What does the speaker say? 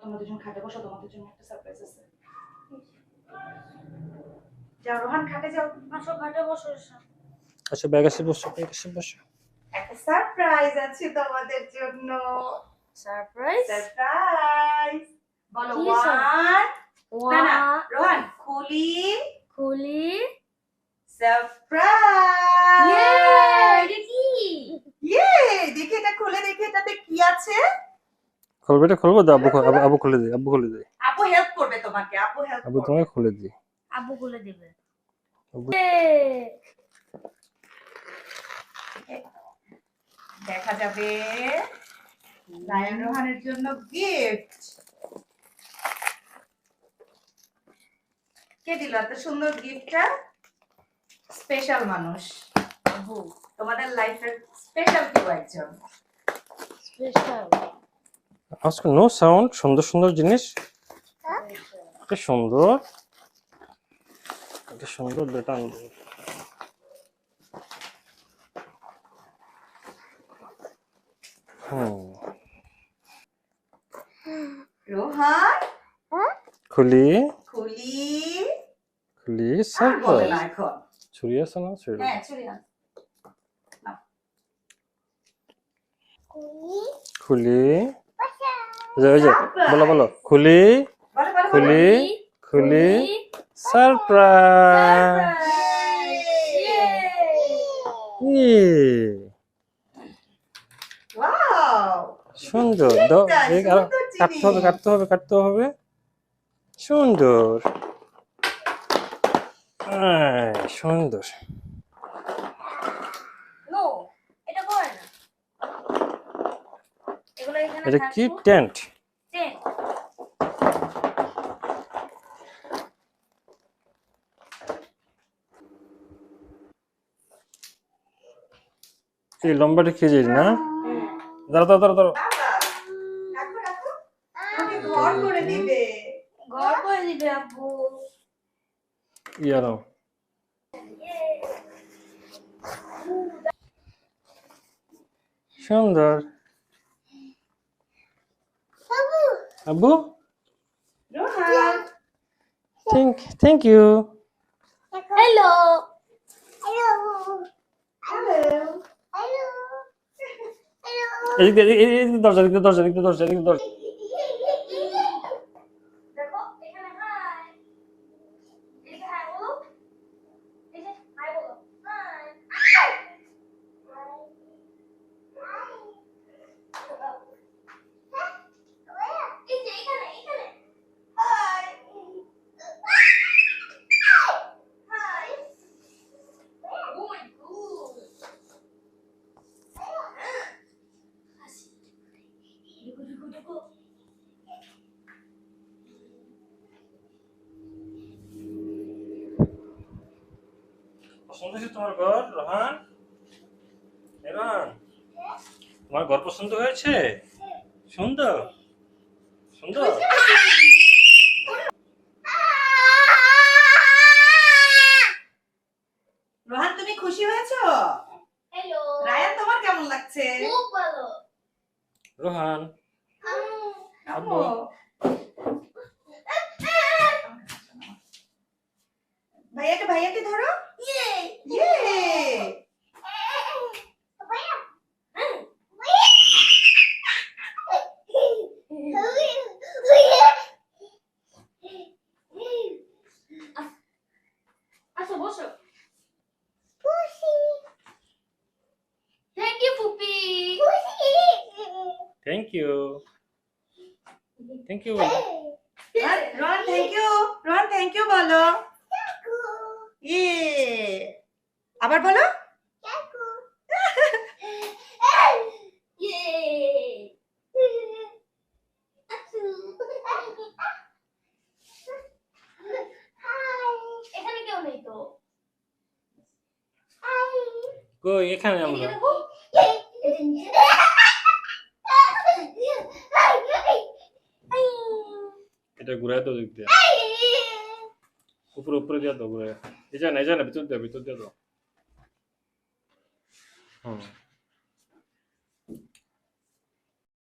তোমরা দুজন খাটে বসো, তোমাদের জন্য একটা সারপ্রাইজ আছে। যাও রোহান, খাটে যাও। আসো খাটে বসো। আচ্ছা ব্যাগ এসে বসো, ব্যাগ এসে বসো। একটা সারপ্রাইজ আছে তোমাদের জন্য। সারপ্রাইজ? সারপ্রাইজ বলো। কি ওয়ান, না রোহান, খুলি খুলি। সারপ্রাইজ। ইয়ে, এটা কি? ইয়ে, দেখি এটা খুলে দেখি এটাতে কি আছে। খুলবে? এটা খুলবো? দাও, আবু খুলে দে, আবু খুলে দে। আপু হেল্প করবে তোমাকে, আপু হেল্প আবু করবে। তোমাকে খুলে দি। আব্বু খুলে দিবে। আব্বু- দেখা যাবে রায়ান রোহানের জন্য গিফট। কে দিল এত সুন্দর গিফটটা? স্পেশাল মানুষ, আব্বু তোমাদের লাইফের স্পেশাল কেউ একজন। স্পেশাল। আজকে নো সাউন্ড, সুন্দর সুন্দর জিনিস। এটা সুন্দর, এটা সুন্দর, এটা আনবো। রোহান খুলি খুলি। খুলি। আর বলে না সারপ্রাইজ। এখন। ছুরি আছে না? ছুরি। হ্যাঁ ছুরি আন। খুলি। ওই যে বলো বলো, খুলি বলো বলো বলো। খুলি খুলি। সারপ্রাইজ। ওয়াও, সুন্দর। দাও, কাটতে হবে কাটতে হবে কাটতে হবে। সুন্দর, সুন্দর। নো, এটা করে না। এগুলো এখানে এটা কি? থাকবো। টেন্ট। টেন্ট। এই লম্বাটা কি জিনিস না? দাঁড়া দাঁড়া দাঁড়া দাঁড়া। বাবা রাখো রাখো, তুমি ঘর করে দিবে। ঘর করে দিবে আব্বু। ইয়ারো সুন্দর। আব্বু Rohan thank you. Hello. Hello. এদিকে দরজা, এদিকে দরজা, এদিকে দরজা, এদিকে দরজা। দেখো এখানে হাই। এদিকে হাই বলো। এই যে হাই বলো। হাই। এই যে এখানে এখানে। Hi hi. Oh my god. দেখো দেখো দেখো। পছন্দ হয়েছে তোমার ঘর রোহান? রোহান, তোমার ঘর পছন্দ হয়েছে? সুন্দর সুন্দর। রোহান, তুমি খুশি হয়েছো? হ্যালো। রায়ান তোমার কেমন লাগছে? খুব ভালো। রোহান, আব্বু ভাইয়াকে ধরো। ইয়ে। ইয়ে, আসো বসো। থ্যাংক ইউ ফুপি। Thank you thank you. Rohan thank you. Rohan thank you বলো। ইয়ে, আবার বলো। ইয়ে। এখানে কেউ নেই তো। কই? এখানে আমরা। এদিকে দেখো। এটা ঘুরাই তো দিক দিয়ে, উপরে উপরে দিয়ে দাও ঘুরাই। এই জানা ভিতর দিয়ে দাও। হুম।